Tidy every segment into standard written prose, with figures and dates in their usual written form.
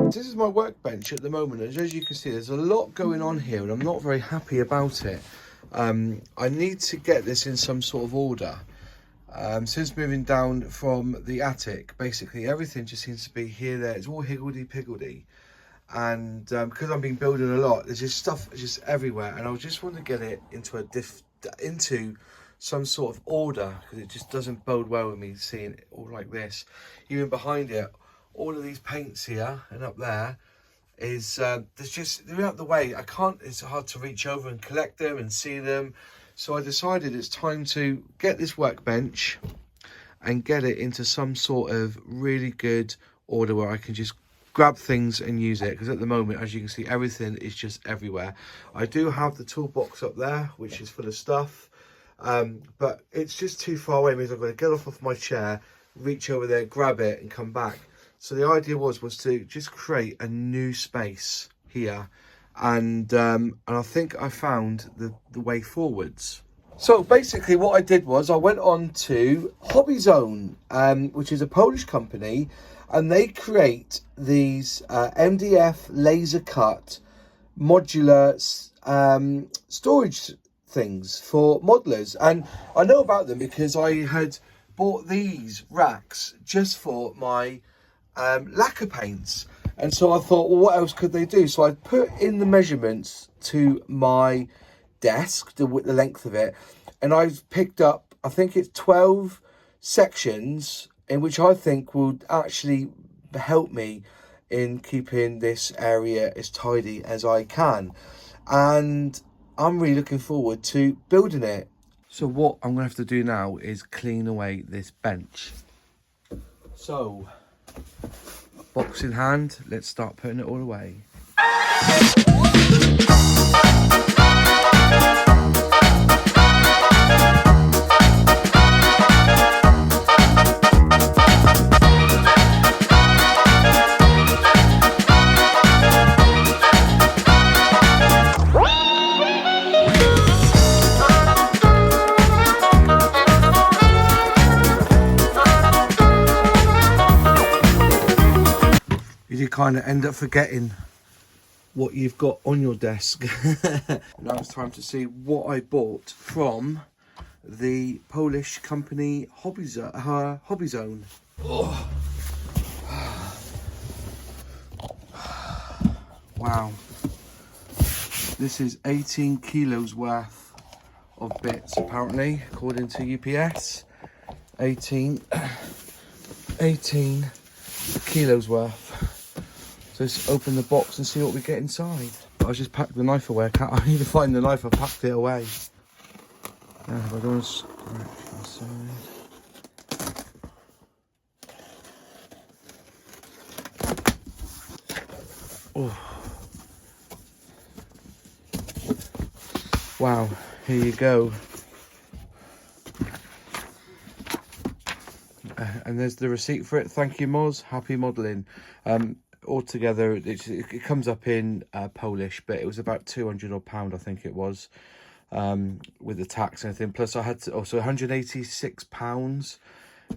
This is my workbench at the moment, and as you can see, there's a lot going on here, and I'm not very happy about it. I need to get this in some sort of order. Since moving down from the attic, basically everything just seems to be here, there. It's all higgledy-piggledy, and because I've been building a lot, there's just stuff just everywhere, and I just want to get it into some sort of order, because it just doesn't bode well with me seeing it all like this. Even behind it, all of these paints here and up there is they're out the way. I can't, it's hard to reach over and collect them and see them. So I decided it's time to get this workbench and get it into some sort of really good order where I can just grab things and use it, because at the moment, as you can see, everything is just everywhere. I do have the toolbox up there, which is full of stuff, but it's just too far away. It means I've got to get off my chair, reach over there, grab it and come back. So the idea was to just create a new space here, and I think I found the way forwards. So basically what I did was I went on to Hobbyzone, which is a Polish company, and they create these MDF laser cut modular storage things for modelers. And I know about them because I had bought these racks just for my lacquer paints, and so I thought, well, what else could they do? So I put in the measurements to my desk, the length of it, and I've picked up, I think it's 12 sections, in which I think would actually help me in keeping this area as tidy as I can, and I'm really looking forward to building it. So what I'm gonna have to do now is clean away this bench. So box in hand, let's start putting it all away. You kind of end up forgetting what you've got on your desk. Now it's time to see what I bought from the Polish company Hobbyzone. Oh. Wow, this is 18 kilos worth of bits apparently, according to UPS. 18 kilos worth. So let's open the box and see what we get inside. I just packed the knife away. I need to find the knife. I packed it away. Now, if I don't scratch inside. Oh. Wow, here you go. And there's the receipt for it. Thank you, Moz. Happy modelling. Altogether, it comes up in Polish, but it was about £200 odd, I think it was, with the tax and everything. Plus, I had to also £186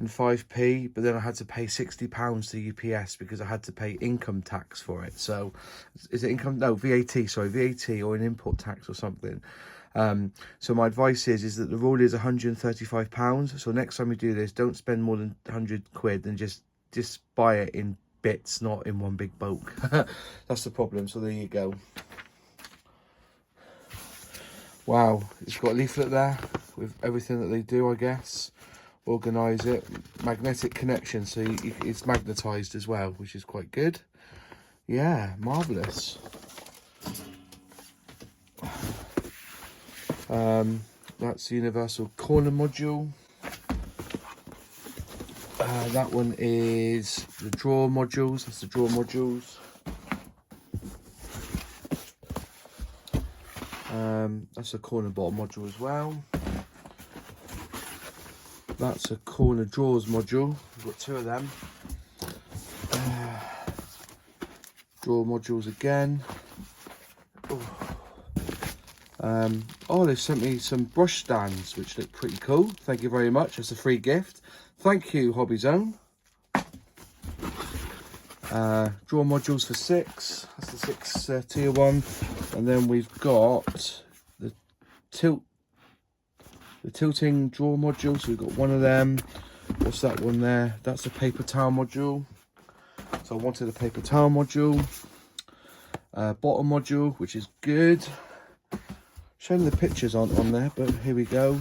and 5p, but then I had to pay £60 to UPS because I had to pay income tax for it. So, is it income? No, VAT. Sorry, VAT or an import tax or something. So my advice is that the rule is £135. So next time you do this, don't spend more than 100 quid and just buy it in bits, not in one big bulk. That's the problem. So there you go. Wow, it's got a leaflet there with everything that they do, I guess. Organise it, magnetic connection, so it's magnetised as well, which is quite good. Yeah, marvellous. That's the universal corner module. That one is the drawer modules. That's the drawer modules. That's a corner bottom module as well. That's a corner drawers module. We've got two of them. Drawer modules again. Oh, they sent me some brush stands, which look pretty cool. Thank you very much. That's a free gift. Thank you, Hobbyzone. Drawer modules for 6. That's the 6 tier 1. And then we've got the tilting drawer module. So we've got one of them. What's that one there? That's a paper towel module. So I wanted a paper towel module. Bottom module, which is good. Showing the pictures aren't on there, but here we go.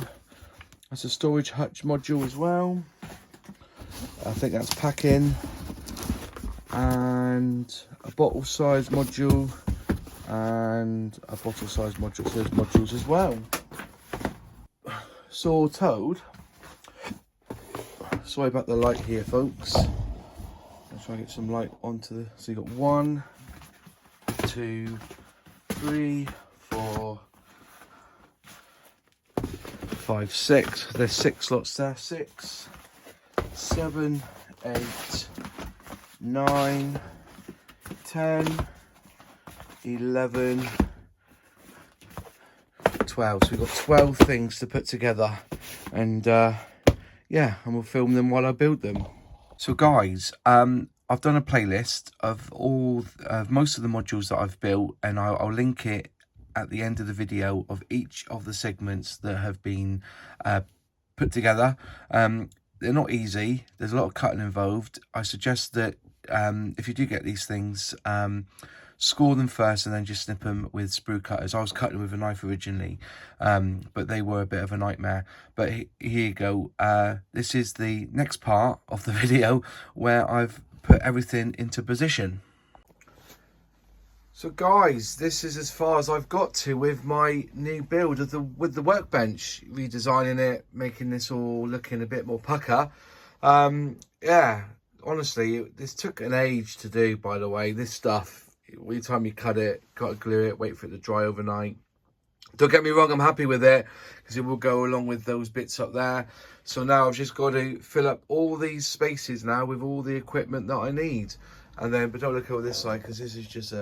That's a storage hutch module as well. I think that's packing. And a bottle size module and a bottle size module. So there's modules as well. So all told, sorry about the light here, folks. I'll try and get some light onto the. So you got 1, 2, 3, 4, 5, 6. There's 6 slots there. 6, 7, 8, 9, 10, 11, 12. So we've got 12 things to put together, and yeah, and we'll film them while I build them. So guys, I've done a playlist of all most of the modules that I've built, and I'll link it at the end of the video of each of the segments that have been put together. They're not easy. There's a lot of cutting involved. I suggest that if you do get these things, score them first and then just snip them with sprue cutters. I was cutting with a knife originally, but they were a bit of a nightmare. But here you go. This is the next part of the video where I've put everything into position. So guys, this is as far as I've got to with my new build of with the workbench, redesigning it, making this all looking a bit more pucker. Yeah, honestly, this took an age to do, by the way. This stuff, every time you cut it, got to glue it, wait for it to dry overnight. Don't get me wrong, I'm happy with it because it will go along with those bits up there. So now I've just got to fill up all these spaces now with all the equipment that I need. And then, but don't look over this side because this is just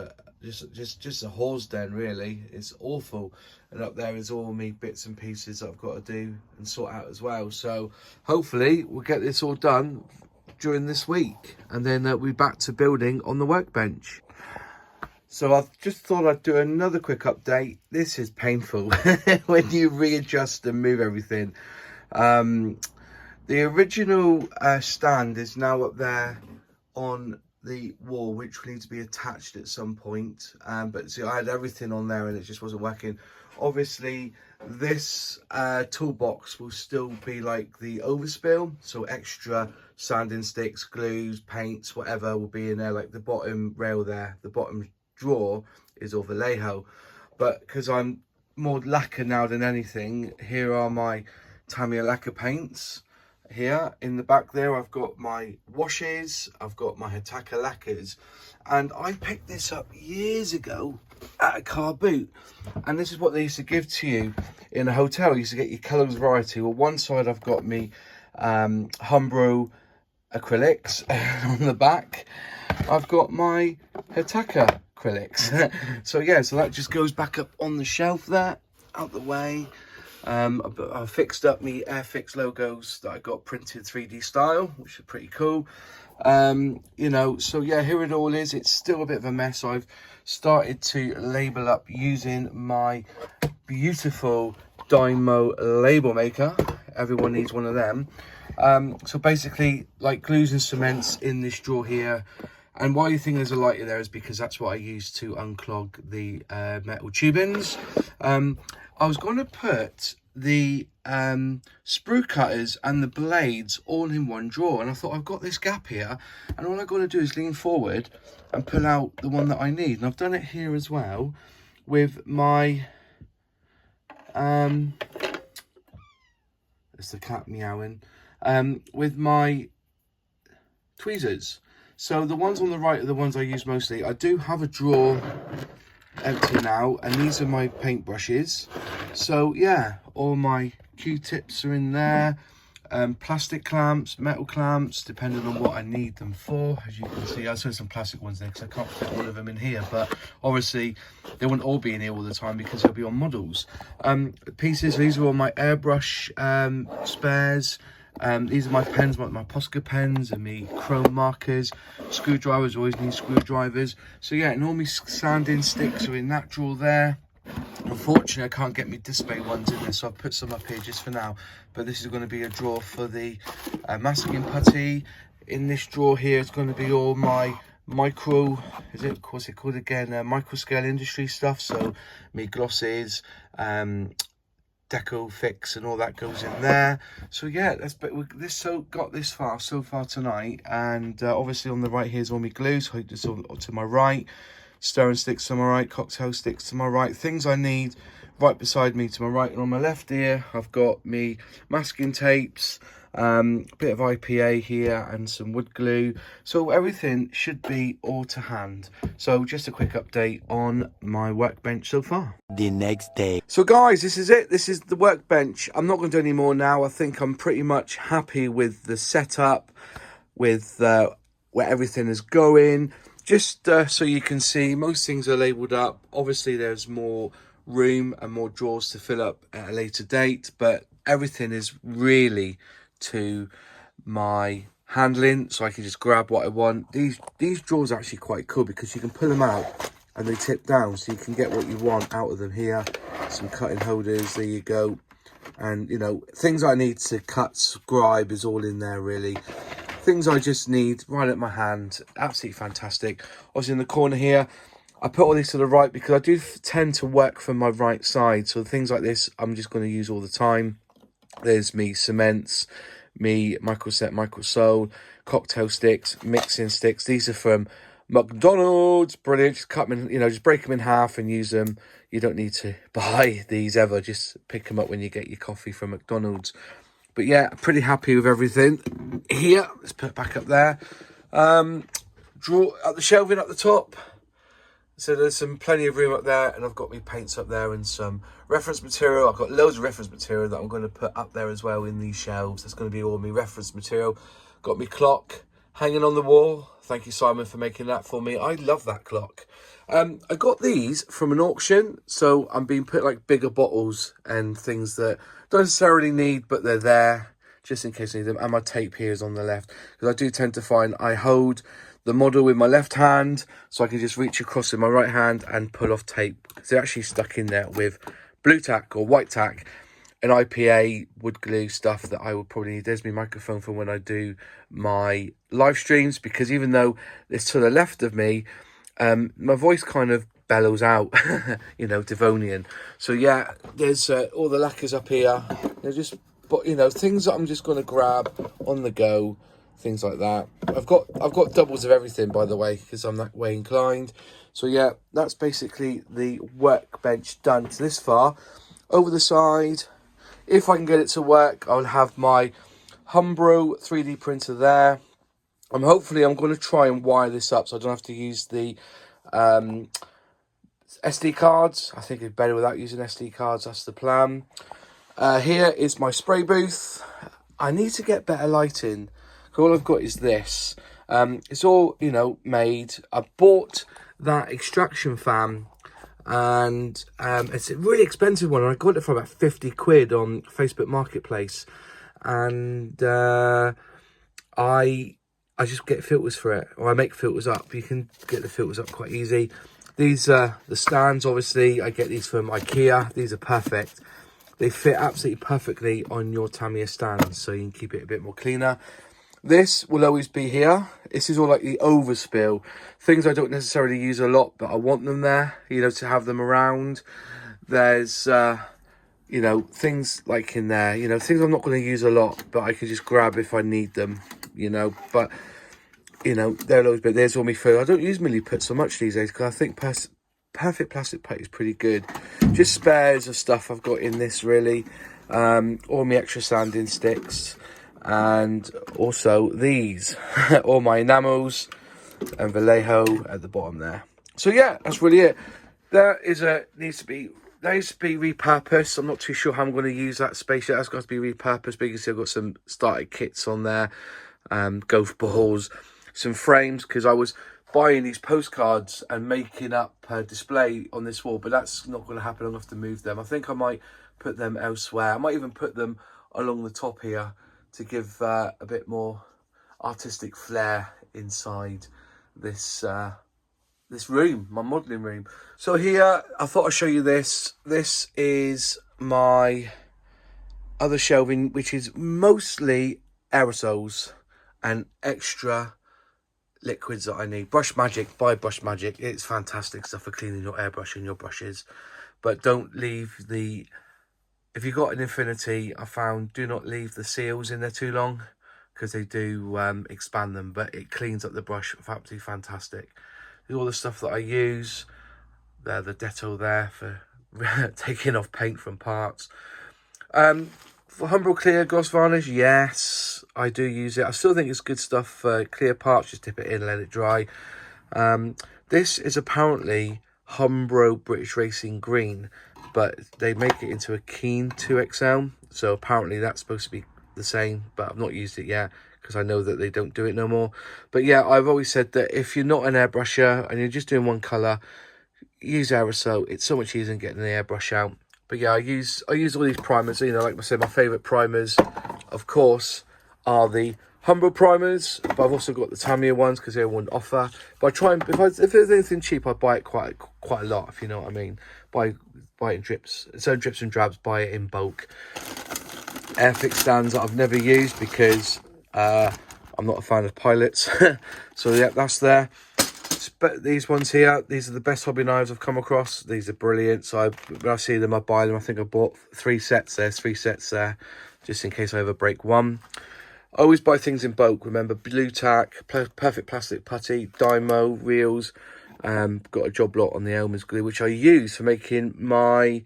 a horse den, really. It's awful. And up there is all me bits and pieces that I've got to do and sort out as well. So hopefully we'll get this all done during this week, and then we'll be back to building on the workbench. So I've just thought I'd do another quick update. This is painful when you readjust and move everything. The original stand is now up there on the wall, which will need to be attached at some point. But see, I had everything on there and it just wasn't working. Obviously, this toolbox will still be like the overspill, so extra sanding sticks, glues, paints, whatever will be in there. Like the bottom rail there, the bottom drawer is all Vallejo. But because I'm more lacquer now than anything, here are my Tamiya lacquer paints. Here in the back there, I've got my washes, I've got my Hardcastle lacquers, and I picked this up years ago at a car boot, and this is what they used to give to you in a hotel. You used to get your colours variety. Well, one side I've got me Humbro acrylics, and on the back I've got my Hardcastle acrylics. So yeah, so that just goes back up on the shelf there, out the way. I fixed up my airfix logos that I got printed 3D style, which is pretty cool. You know, so yeah, here it all is. It's still a bit of a mess. I've started to label up using my beautiful Dymo label maker. Everyone needs one of them. So basically, like glues and cements in this drawer here. And why you think there's a light in there is because that's what I use to unclog the metal tubings. I was going to put the sprue cutters and the blades all in one drawer, and I thought, I've got this gap here, and all I've got to do is lean forward and pull out the one that I need. And I've done it here as well with my It's the cat meowing. With my tweezers. So the ones on the right are the ones I use mostly. I do have a drawer empty now, and these are my paintbrushes. So yeah, all my Q-tips are in there. Plastic clamps, metal clamps, depending on what I need them for. As you can see, I saw some plastic ones there because I can't fit all of them in here, but obviously they won't all be in here all the time because they'll be on models. Pieces, these are all my airbrush spares. These are my pens, my Posca pens and my chrome markers. Screwdrivers, always need screwdrivers. So yeah, and all my sanding sticks are in that drawer there. Unfortunately, I can't get my display ones in there, so I've put some up here just for now. But this is going to be a drawer for the masking putty. In this drawer here, it's going to be all my micro, what's it called again? Micro scale industry stuff. So me glosses, deco fix and all that goes in there. So yeah, got this far so far tonight, and obviously on the right here's all my glue, so it's all to my right. Stirring sticks to my right, cocktail sticks to my right, things I need right beside me to my right. And on my left here I've got me masking tapes, a bit of IPA here and some wood glue, so everything should be all to hand. So just a quick update on my workbench so far. The next day. So guys, this is it. This is the workbench. I'm not going to do any more now. I think I'm pretty much happy with the setup, with where everything is going. Just so you can see, most things are labelled up. Obviously there's more room and more drawers to fill up at a later date, but everything is really to my handling, so I can just grab what I want. These drawers are actually quite cool because you can pull them out and they tip down, so you can get what you want out of them here. Some cutting holders, there you go. And you know, things I need to cut, scribe is all in there really. Things I just need right at my hand. Absolutely fantastic. Obviously in the corner here, I put all these to the right because I do tend to work from my right side. So things like this, I'm just going to use all the time. There's me cements, me microset, microsole, cocktail sticks, mixing sticks. These are from McDonald's. Brilliant. Just cut them in, you know, just break them in half and use them. You don't need to buy these ever. Just pick them up when you get your coffee from McDonald's. But yeah, pretty happy with everything here. Let's put it back up there. Draw up the shelving up the top. So there's plenty of room up there, and I've got my paints up there and some reference material. I've got loads of reference material that I'm going to put up there as well in these shelves. That's going to be all my reference material. Got my clock hanging on the wall. Thank you, Simon, for making that for me. I love that clock. I got these from an auction, so I'm being put like bigger bottles and things that don't necessarily need, but they're there just in case I need them. And my tape here is on the left, because I do tend to find I hold the model with my left hand, so I can just reach across with my right hand and pull off tape, because they're actually stuck in there with blue tack or white tack and IPA wood glue stuff that I would probably need. There's my microphone for when I do my live streams, because even though it's to the left of me, my voice kind of bellows out, you know, Devonian. So yeah, there's all the lacquers up here. They're just, but you know, things that I'm just going to grab on the go, things like that. I've got doubles of everything, by the way, because I'm that way inclined. So yeah, that's basically the workbench done to this far. Over the side, if I can get it to work, I'll have my Humbro 3D printer there. Hopefully I'm going to try and wire this up so I don't have to use the SD cards. I think it's better without using SD cards. That's the plan. Here is my spray booth. I need to get better lighting. All I've got is this. It's all, you know, made. I bought that extraction fan, and it's a really expensive one. I got it for about 50 quid on Facebook Marketplace, and I just get filters for it, or I make filters up. You can get the filters up quite easy. These are the stands, obviously. I get these from IKEA. These are perfect. They fit absolutely perfectly on your Tamiya stands, so you can keep it a bit more cleaner. This will always be here. This is all like the overspill. Things I don't necessarily use a lot, but I want them there, you know, to have them around. There's, you know, things like in there, you know, things I'm not going to use a lot, but I can just grab if I need them, you know. But, you know, they'll always be. There's all my food. I don't use milliput put so much these days, because I think perfect plastic pack is pretty good. Just spares of stuff I've got in this, really. all my extra sanding sticks, and also these, all my enamels and Vallejo at the bottom there. So yeah, that's really it. That needs to be repurposed. I'm not too sure how I'm going to use that space yet. That's got to be repurposed. But you can see I've got some started kits on there, golf balls, some frames, because I was buying these postcards and making up a display on this wall, but that's not going to happen. I'm going to have to move them. I think I might put them elsewhere. I might even put them along the top here to give a bit more artistic flair inside this this room, my modelling room. So here, I thought I'd show you this. This is my other shelving, which is mostly aerosols and extra liquids that I need. Brush Magic by Brush Magic. It's fantastic stuff for cleaning your airbrush and your brushes. But don't leave the... If you've got an Infinity, I found, do not leave the seals in there too long, because they do expand them, but it cleans up the brush absolutely fantastic. All the stuff that I use, the Dettol there for taking off paint from parts. For Humbrol Clear Gloss Varnish, yes, I do use it. I still think it's good stuff for clear parts. Just dip it in, let it dry. This is apparently Humbrol British Racing Green, but they make it into a Keen 2XL. So apparently that's supposed to be the same, but I've not used it yet, because I know that they don't do it no more. But yeah, I've always said that if you're not an airbrusher and you're just doing one colour, use aerosol. It's so much easier than getting the airbrush out. But yeah, I use all these primers. You know, like I said, my favourite primers, of course, are the Humbrol primers. But I've also got the Tamiya ones because they're one offer. But I try and if there's anything cheap, I buy it quite a lot, if you know what I mean. Buy it in drips, so drips and drabs. Buy it in bulk. Airfix stands that I've never used because I'm not a fan of pilots. So yeah, that's there. But these ones here, these are the best hobby knives I've come across. These are brilliant. So when I see them, I buy them. I think I bought 3 sets there, 3 sets there, just in case I ever break one. I always buy things in bulk. Remember, blue tack, perfect plastic putty, Dymo reels. Got a job lot on the Elmer's glue, which I use for making my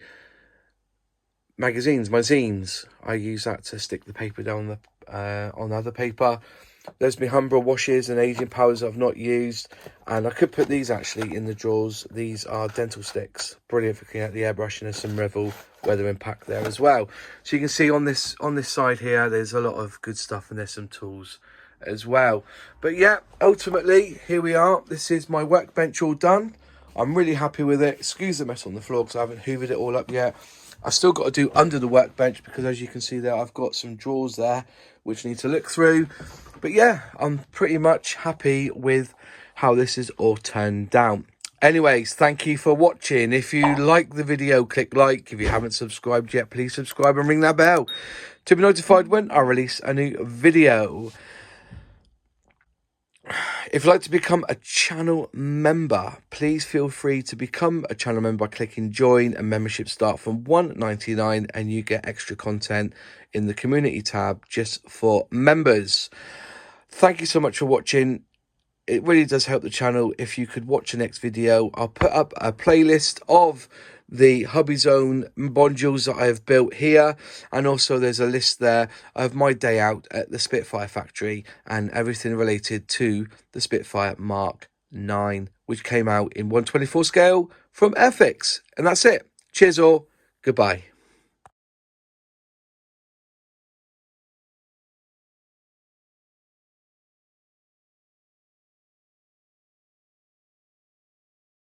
magazines, my zines. I use that to stick the paper down on other paper. There's my Humbrol washes and aging powders I've not used, and I could put these actually in the drawers. These are dental sticks, brilliant for cleaning out the airbrush, and there's some Revel weather impact there as well. So you can see on this side here, there's a lot of good stuff, and there's some tools as well. But yeah, ultimately here we are. This is my workbench all done. I'm really happy with it. Excuse the mess on the floor because I haven't hoovered it all up yet. I've still got to do under the workbench because, as you can see there, I've got some drawers there which need to look through. But yeah, I'm pretty much happy with how this is all turned out. Anyways, thank you for watching. If you like the video, click like. If you haven't subscribed yet, please subscribe and ring that bell to be notified when I release a new video. If you'd like to become a channel member, please feel free to become a channel member by clicking join, and membership start from $1.99 and you get extra content in the community tab just for members. Thank you so much for watching. It really does help the channel if you could watch the next video. I'll put up a playlist of the Hobbyzone modules that I have built here, and also there's a list there of my day out at the Spitfire factory and everything related to the Spitfire Mark 9, which came out in 1/24 scale from airfix. And that's it. Cheers all. Goodbye.